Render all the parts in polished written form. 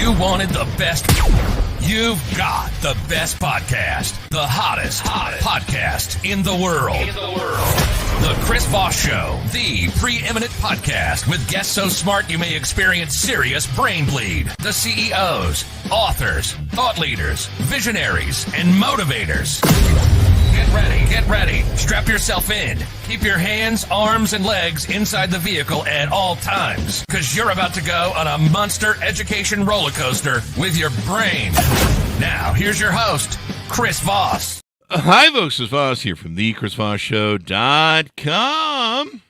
You wanted the best. You've got the best podcast. The hottest podcast in the world. The Chris Voss Show, the preeminent podcast with guests so smart you may experience serious brain bleed. The CEOs, authors, thought leaders, visionaries, and motivators. Get ready. Strap yourself in. Keep your hands, arms, and legs inside the vehicle at all times, because you're about to go on a monster education roller coaster with your brain. Now, here's your host, Chris Voss. Hi, folks. Chris Voss here from thechrisvossshow.com.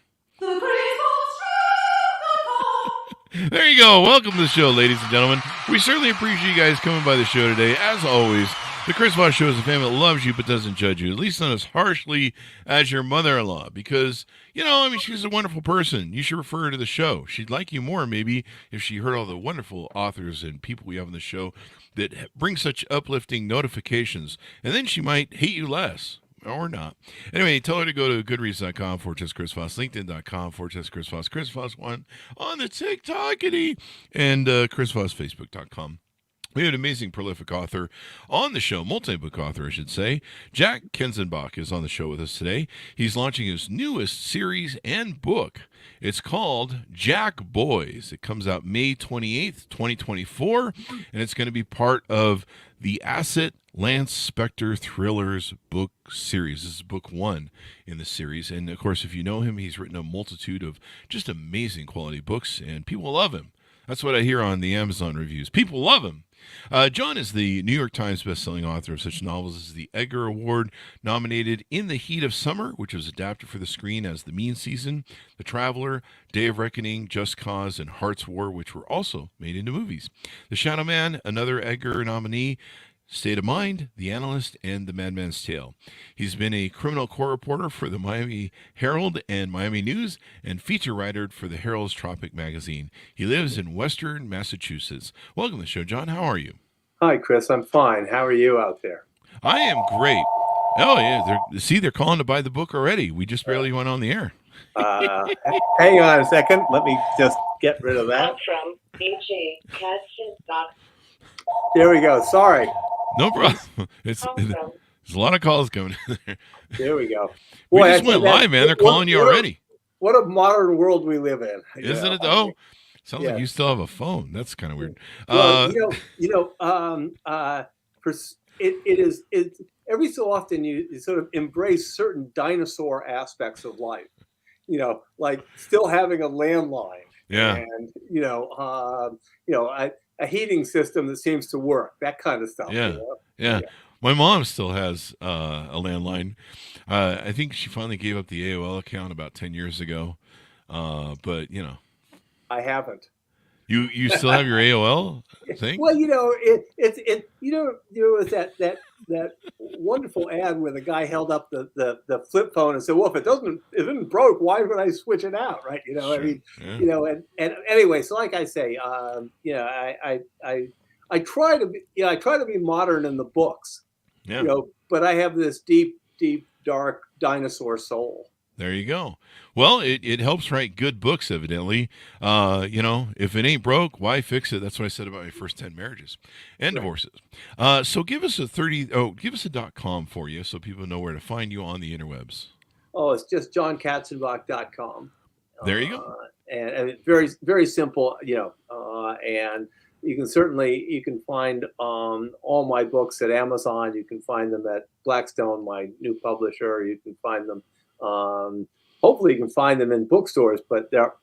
There you go. Welcome to the show, ladies and gentlemen. We certainly appreciate you guys coming by the show today. As always, the Chris Voss Show is a family that loves you but doesn't judge you, at least not as harshly as your mother-in-law, because, she's a wonderful person. You should refer her to the show. She'd like you more, maybe, if she heard all the wonderful authors and people we have on the show that bring such uplifting notifications, and then she might hate you less. Or not. Anyway, tell her to go to goodreads.com/Chris Voss, LinkedIn.com/Chris Voss, Chris Voss1 on the TikTokity, and ChrisVossFacebook.com. We have an amazing, prolific author on the show, multi-book author, I should say. Jack Katzenbach is on the show with us today. He's launching his newest series and book. It's called Jack Boys. It comes out May 28th, 2024, and it's going to be part of the Asset Lance Spector Thrillers book series. This is book one in the series. And, of course, if you know him, he's written a multitude of just amazing quality books, and people love him. That's what I hear on the Amazon reviews. People love him. John is the New York Times bestselling author of such novels as the Edgar Award nominated In the Heat of Summer, which was adapted for the screen as The Mean Season, The Traveler, Day of Reckoning, Just Cause, and Heart's War, which were also made into movies. The Shadow Man, another Edgar nominee, State of Mind, The Analyst, and The Madman's Tale. He's been a criminal court reporter for the Miami Herald and Miami News, and feature writer for the Herald's Tropic magazine. He lives in Western Massachusetts. Welcome to the show, John. How are you? Hi, Chris. I'm fine. How are you out there? I am great. Oh, yeah. They're calling to buy the book already. We just barely went on the air. Hang on a second. Let me just get rid of that. From AJ Katzenbach. There we go. Sorry. No problem. There's a lot of calls coming in there. There we go. We just went live, man. They're calling you already. What a modern world we live in. Isn't it, though? Sounds like you still have a phone. That's kind of weird. It's every so often you sort of embrace certain dinosaur aspects of life. Like still having a landline. Yeah. And a heating system that seems to work, that kind of stuff. Yeah. My mom still has a landline. I think she finally gave up the AOL account about 10 years ago. But I haven't. You still have your AOL thing? Well, there was that wonderful ad where the guy held up the flip phone and said, "Well, if it isn't broke, why would I switch it out?" Right? Sure. And anyway, so like I say, I try to be modern in the books. Yeah. But I have this deep, dark dinosaur soul. There you go. Well, it helps write good books, evidently. If it ain't broke, why fix it? That's what I said about my first 10 marriages and divorces. So give us a .com for you so people know where to find you on the interwebs. Oh, it's just johnkatzenbach.com. There you go. And it's very, very simple, and you can find all my books at Amazon. You can find them at Blackstone, my new publisher. You can find them. Hopefully you can find them in bookstores, but there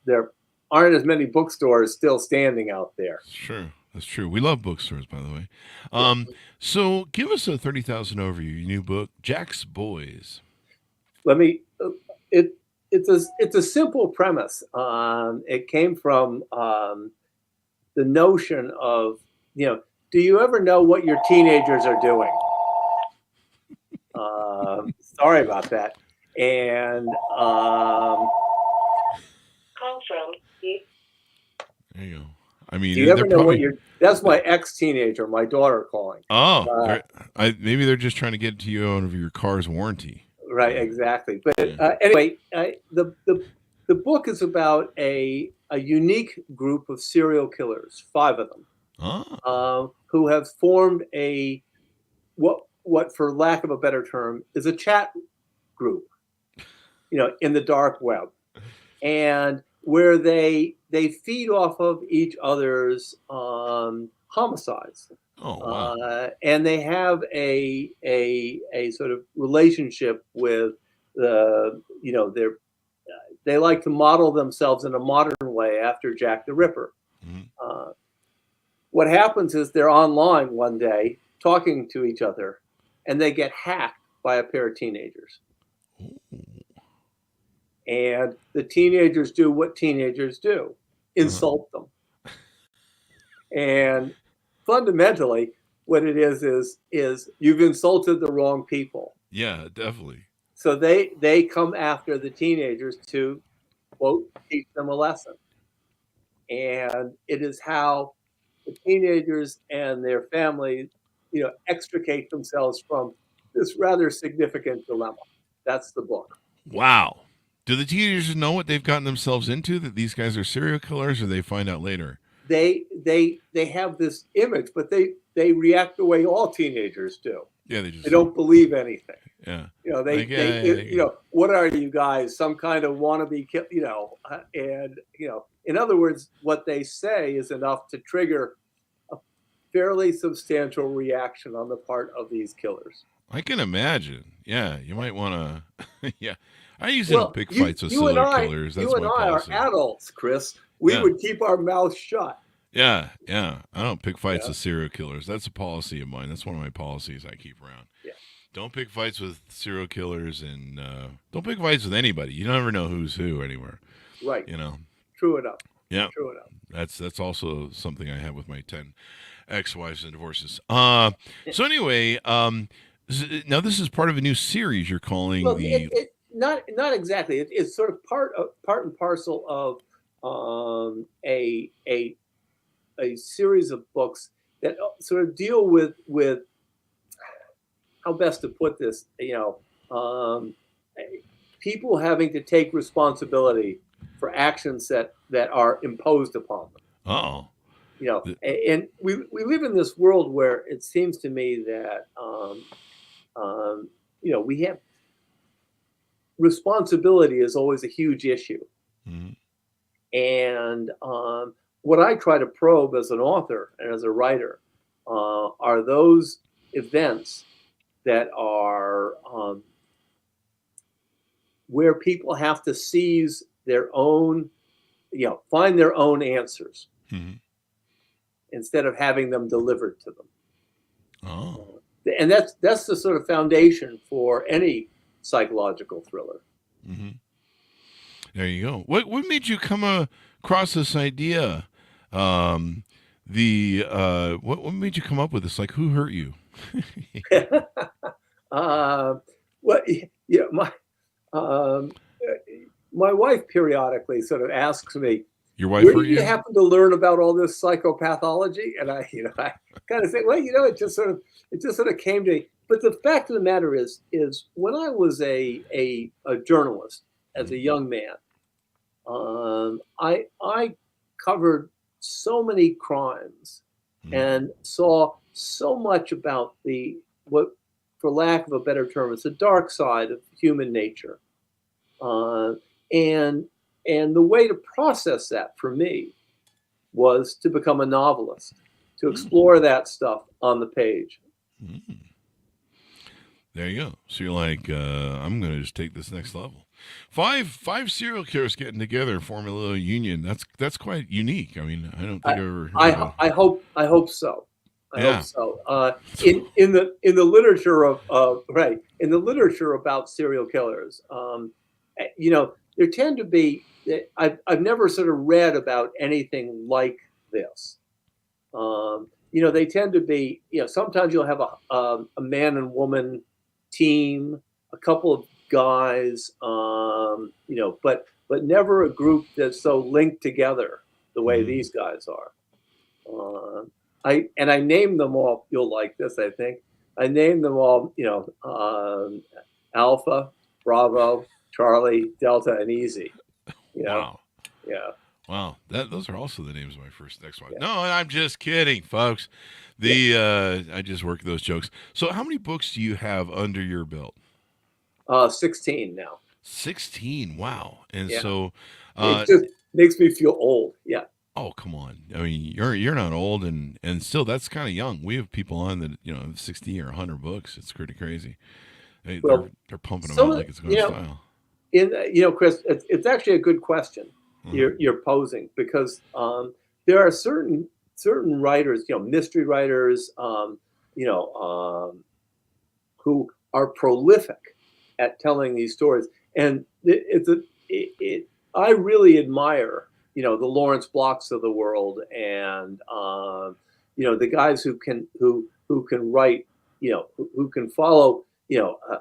aren't as many bookstores still standing out there. Sure. That's true. We love bookstores, by the way. So give us a 30,000 overview, your new book, Jack's Boys. It's a simple premise. It came from the notion of, do you ever know what your teenagers are doing? Sorry about that. And Call from. There you go. I mean, do you ever know what that's my ex-teenager, my daughter calling. Oh, maybe they're just trying to get to you out of your car's warranty. Right, exactly. But anyway, the book is about a unique group of serial killers, 5 of them. who have formed what for lack of a better term is a chat group, in the dark web, and where they feed off of each other's homicides. Oh, wow. And they have a sort of relationship with they like to model themselves in a modern way after Jack the Ripper. Mhm. What happens is they're online one day talking to each other, and they get hacked by a pair of teenagers. And the teenagers do what teenagers do: insult them. And fundamentally, what it is you've insulted the wrong people. Yeah, definitely. So they come after the teenagers to, quote, teach them a lesson. And it is how the teenagers and their families, extricate themselves from this rather significant dilemma. That's the book. Wow. Do the teenagers know what they've gotten themselves into, that these guys are serial killers, or they find out later? They have this image, but they react the way all teenagers do. Yeah, they don't believe anything. Yeah. What are you guys? Some kind of wannabe kill, and in other words, what they say is enough to trigger a fairly substantial reaction on the part of these killers. I can imagine. Yeah, you might want to. Yeah, I usually don't pick fights with serial killers. That's my policy. You and I are adults, Chris. We would keep our mouths shut. Yeah. I don't pick fights with serial killers. That's a policy of mine. That's one of my policies I keep around. Yeah. Don't pick fights with serial killers, and don't pick fights with anybody. You never know who's who anywhere. Right. True enough. Yeah. True enough. That's also something I have with my 10 ex-wives and divorces. So anyway, now this is part of a new series you're calling not exactly. It's sort of part and parcel of a series of books that sort of deal with how best to put this. People having to take responsibility for actions that are imposed upon them. Oh. And we live in this world where it seems to me that we have responsibility is always a huge issue. Mm-hmm. And what I try to probe as an author and as a writer are those events that are where people have to seize their own, find their own answers. Mm-hmm. Instead of having them delivered to them. Oh. And that's the sort of foundation for any psychological thriller. Mm-hmm. There you go. What made you come across this idea? What made you come up with this? Like, who hurt you? My wife periodically sort of asks me, your wife where hurt did you happen to learn about all this psychopathology? And I kind of say, well, it just sort of came to me. But the fact of the matter is when I was a journalist as a young man, I covered so many crimes and saw so much about what, for lack of a better term, is the dark side of human nature. And the way to process that for me was to become a novelist, to explore that stuff on the page. Mm. There you go. So you're like, I'm going to just take this next level. Five serial killers getting together, forming a little union. That's quite unique. I mean, I don't think I've ever heard of it. I hope so. I hope so. In the literature in the literature about serial killers, there tend to be. I've never sort of read about anything like this. They tend to be. Sometimes you'll have a man and woman team, a couple of guys, but never a group that's so linked together the way these guys are. I named them all. You'll like this, I think. I named them all. Alpha, Bravo, Charlie, Delta, and Easy. Wow. Yeah. Wow, those are also the names of my first ex-wife. Yeah. No, I'm just kidding, folks. I just work those jokes. So, how many books do you have under your belt? 16 now. 16. Wow. And Yeah. so, It just makes me feel old. Yeah. oh, come on. I mean, you're not old, and still that's kind of young. We have people on that have 60 or 100 books. It's pretty crazy. Well, They're pumping them some out of like it's going to style. Chris, it's actually a good question Uh-huh. you're posing, because there are certain writers, mystery writers, who are prolific at telling these stories, and I really admire the Lawrence Blocks of the world, and the guys who can write, who can follow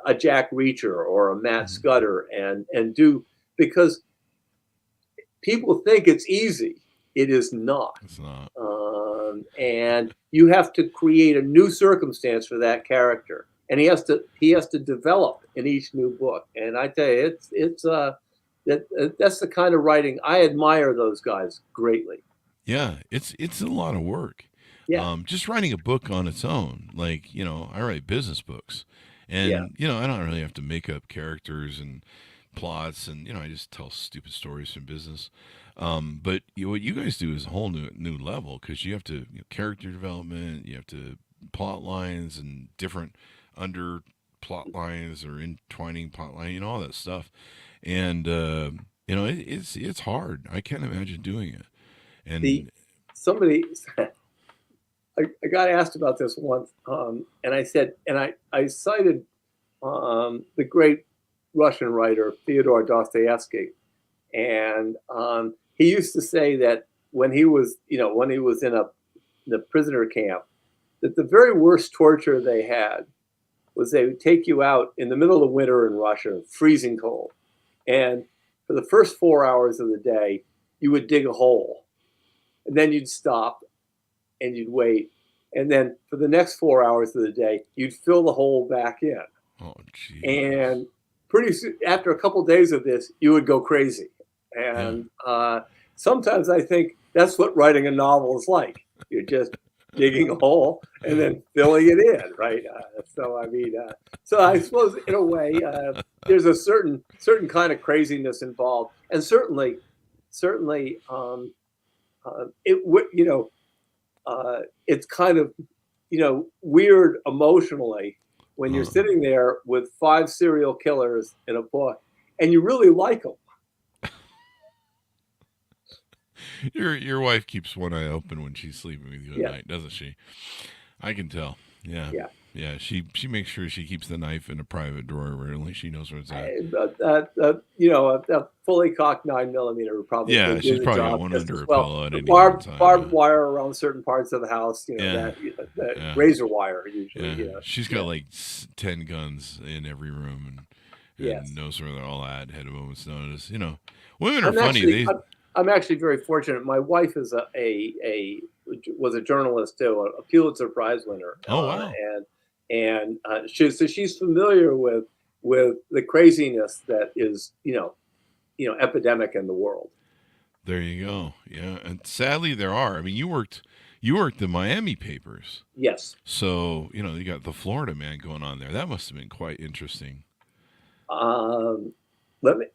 a Jack Reacher or a Matt Mhm. Scudder, and do, because people think it's easy. It is not. It's not. And you have to create a new circumstance for that character, and he has to develop in each new book. And I tell you, that's the kind of writing I admire those guys greatly. Yeah, it's a lot of work. Yeah, Just writing a book on its own, like I write business books, yeah, and I don't really have to make up characters and plots, and I just tell stupid stories from business. But what you guys do is a whole new level, because you have to character development, you have to plot lines and different under plot lines or entwining plot line, all that stuff, and it's hard. I can't imagine doing it, the and somebody I got asked about this once, and I said, and I cited the great Russian writer Fyodor Dostoevsky, and he used to say that when he was in the prisoner camp, that the very worst torture they had was they would take you out in the middle of winter in Russia, freezing cold, and for the first 4 hours of the day, you would dig a hole, and then you'd stop and you'd wait, and then for the next 4 hours of the day, you'd fill the hole back in, oh jeez. and pretty soon, after a couple of days of this, you would go crazy. Yeah. And sometimes I think that's what writing a novel is like. You're just digging a hole and then filling it in, right? So I suppose in a way, there's a certain kind of craziness involved, and certainly, it's kind of weird emotionally when you're Uh, sitting there with 5 serial killers in a book and you really like them. your wife keeps one eye open when she's sleeping with you at Yeah, night, doesn't she? I can tell. Yeah. yeah. Yeah, she makes sure she keeps the knife in a private drawer where only she knows where it's at. A fully cocked 9mm would probably Yeah, she's do the probably got job one just under as her well. pillow at The any given time. barbed wire around certain parts of the house, Yeah. that Yeah. razor wire usually. Yeah. She's got Yeah. like 10 guns in every room, and Yes. knows where they're all at, had a moment's notice. Women are I'm funny. actually I'm actually very fortunate. My wife is was a journalist too, a Pulitzer Prize winner, Oh, wow. and she's familiar with the craziness that is epidemic in the world. There you go. Yeah, and sadly there are. I mean, you worked the Miami papers. Yes. So, you got the Florida man going on there. That must have been quite interesting. Let me,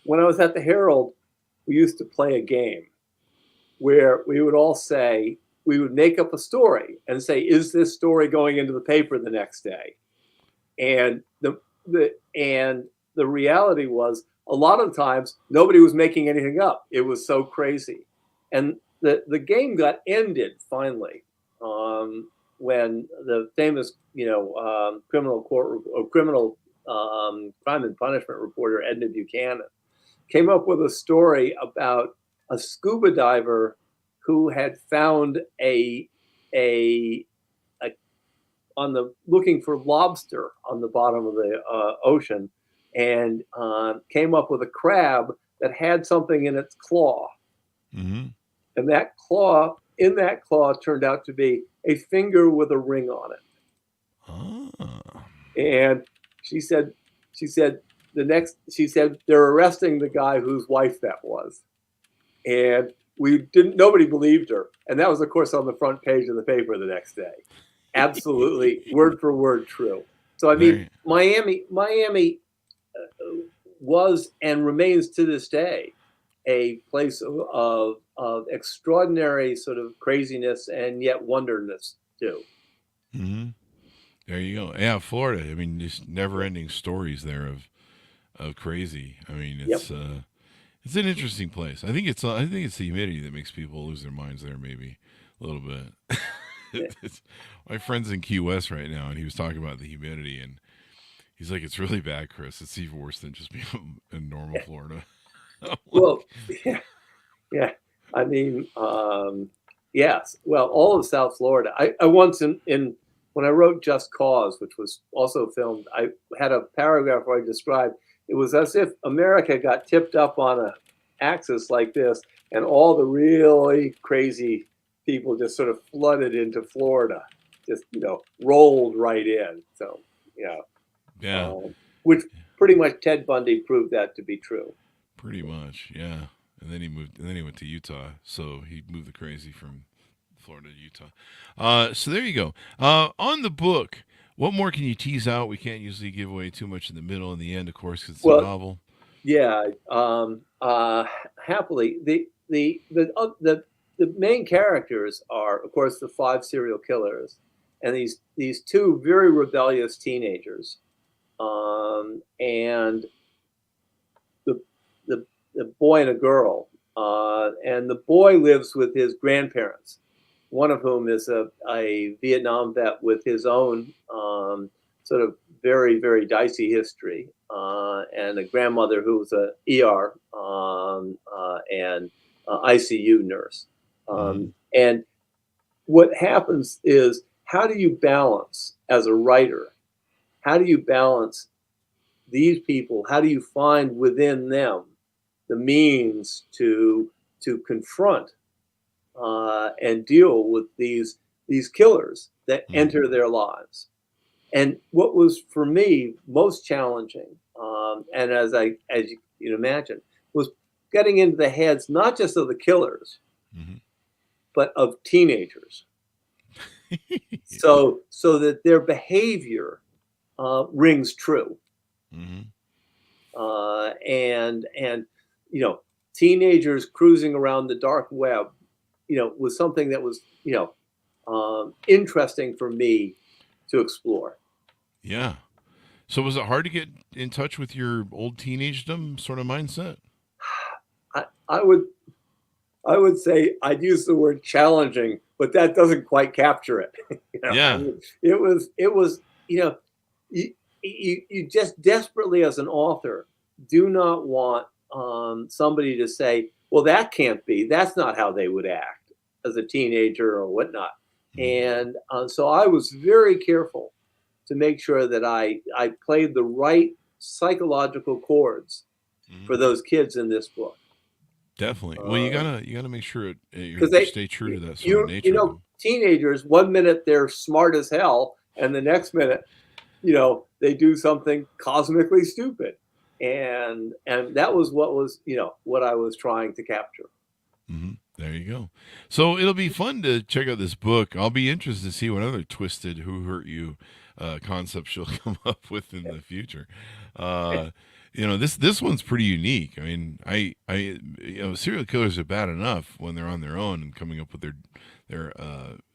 when I was at the Herald, we used to play a game where we would make up a story and say, is this story going into the paper the next day? And the reality was, a lot of times nobody was making anything up. It was so crazy. And the game got ended finally, when the famous criminal crime and punishment reporter Edna Buchanan came up with a story about a scuba diver who had found looking for lobster on the bottom of the ocean, and came up with a crab that had something in its claw, Mm-hmm. and that claw turned out to be a finger with a ring on it. Ah. And she said they're arresting the guy whose wife that was. And nobody believed her. And that was, of course, on the front page of the paper the next day. Absolutely, word for word true. So, I mean, Miami was and remains to this day a place of extraordinary sort of craziness and yet wonderness too. Mm-hmm. There you go. Yeah, Florida. I mean, just never-ending stories there of crazy. I mean, it's an interesting place. I think it's the humidity that makes people lose their minds there, maybe a little bit. My friend's in Key West right now, and he was talking about the humidity, and he's like, "It's really bad, Chris. It's even worse than just being in normal Florida." Well, yeah. I mean, yes. Well, all of South Florida. I once in when I wrote Just Cause, which was also filmed, I had a paragraph where I described it was as if America got tipped up on a axis like this, and all the really crazy people just sort of flooded into Florida, just rolled right in. So Yeah, which pretty much Ted Bundy proved that to be true. pretty much. Yeah, and then he moved, and then he went to Utah. So he moved the crazy from Florida to Utah. So there you go. On the book, what more can you tease out? We can't usually give away too much in the middle and the end, of course, because it's a novel. Yeah. Happily, the main characters are, of course, the 5 serial killers, and these 2 very rebellious teenagers, and the boy and a girl, and the boy lives with his grandparents, one of whom is a Vietnam vet with his own sort of very, very dicey history, and a grandmother who was a ER and ICU nurse. And what happens is, how do you balance as a writer? How do you balance these people? How do you find within them the means to confront and deal with these killers that enter their lives? And what was for me most challenging, and as you can imagine, was getting into the heads not just of the killers, but of teenagers, so that their behavior rings true. And teenagers cruising around the dark web, was something that was interesting for me to explore. Yeah. So was it hard to get in touch with your old teenagedom sort of mindset? I would say I'd use the word challenging, but that doesn't quite capture it. Yeah. I mean, it was you just desperately, as an author, do not want somebody to say, well, that can't be, that's not how they would act as a teenager or whatnot. And so I was very careful to make sure that I played the right psychological chords for those kids in this book. Definitely. Well, you gotta make sure you stay true to that sort of nature. Teenagers, one minute they're smart as hell, and the next minute, they do something cosmically stupid, and that was what I was trying to capture. There you go. So it'll be fun to check out this book. I'll be interested to see what other twisted "Who Hurt You" concepts she'll come up with in the future. This one's pretty unique. I mean, serial killers are bad enough when they're on their own and coming up with their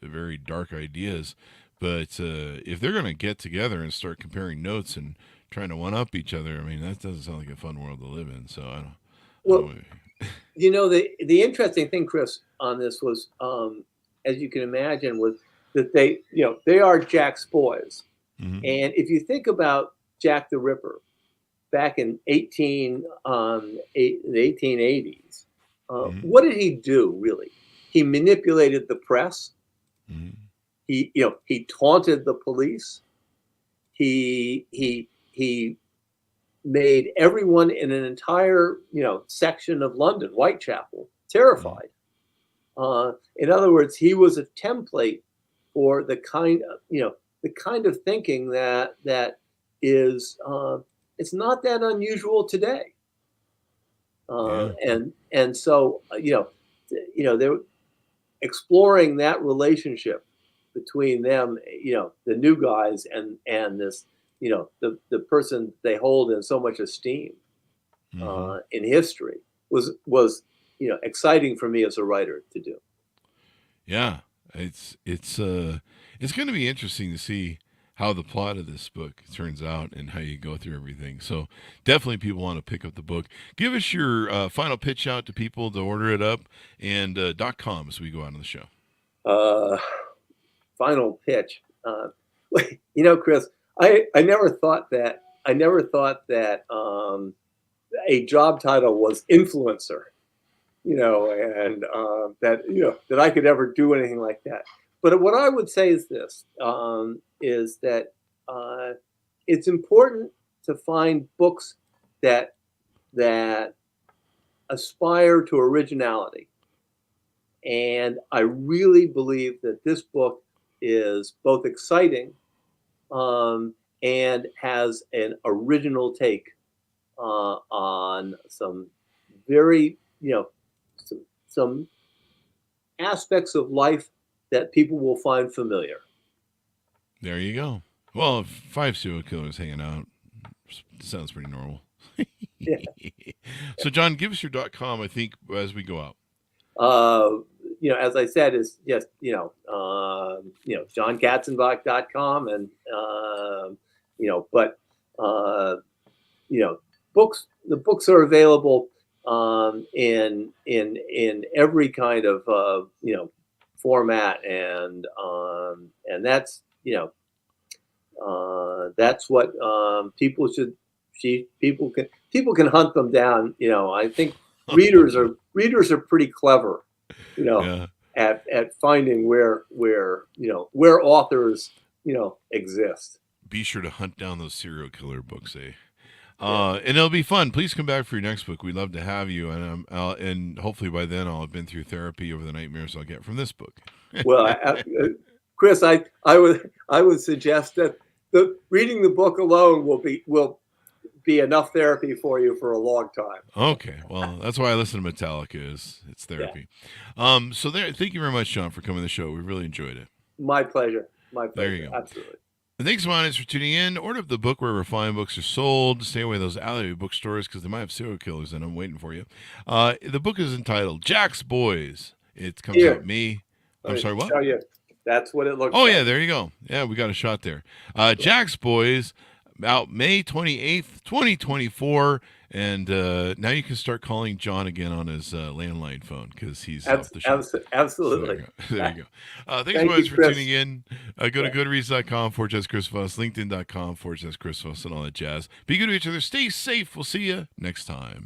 very dark ideas. But if they're going to get together and start comparing notes and trying to one-up each other, I mean, that doesn't sound like a fun world to live in. So I don't. Well, the interesting thing, Chris, on this was, as you can imagine, was that they are Jack's boys, and if you think about Jack the Ripper back in the 1880s, what did he do really? He manipulated the press. He taunted the police. He made everyone in an entire section of London, Whitechapel, terrified. In other words, he was a template for the kind of thinking that is it's not that unusual today. And so they're exploring that relationship between them, the new guys and this, the person they hold in so much esteem in history was exciting for me as a writer to do. Yeah, it's going to be interesting to see how the plot of this book turns out and how you go through everything. So definitely people want to pick up the book. Give us your final pitch out to people to order it up and .com as we go out on the show. Final pitch. Chris, I never thought that a job title was influencer, and that I could ever do anything like that. But what I would say is this, is that it's important to find books that aspire to originality. And I really believe that this book is both exciting and has an original take on some very, some aspects of life that people will find familiar. There you go. Well, 5 serial killers hanging out sounds pretty normal. Yeah. So, John, give us your .com, I think, as we go out. As I said, is just, johnkatzenbach.com and, books, the books are available, in every kind of, format. And that's, that's what, people should see. People can hunt them down. I think readers are pretty clever, at finding where authors, exist. Be sure to hunt down those serial killer books, eh? And it'll be fun. Please come back for your next book. We'd love to have you, and hopefully by then I'll have been through therapy over the nightmares I'll get from this book. Well, Chris, I would suggest that reading the book alone will be enough therapy for you for a long time. Okay, well, that's why I listen to Metallica. It's therapy. Yeah. So thank you very much, John, for coming to the show. We really enjoyed it. My pleasure. There you go. Absolutely. And thanks, audience, for tuning in. Order up the book wherever fine books are sold. Stay away those alleyway bookstores because they might have serial killers in them waiting for you. The book is entitled Jack's Boys. It comes out I'm sorry, what? That's what it looks like. Oh, like. yeah, there you go. Yeah, we got a shot there. Jack's Boys, out May 28th, 2024. And now you can start calling John again on his landline phone because he's off the show. Absolutely. So there you go. Thanks, guys, for tuning in. Go to goodreads.com/Chris Voss, LinkedIn.com/Chris Voss, and all that jazz. Be good to each other. Stay safe. We'll see you next time.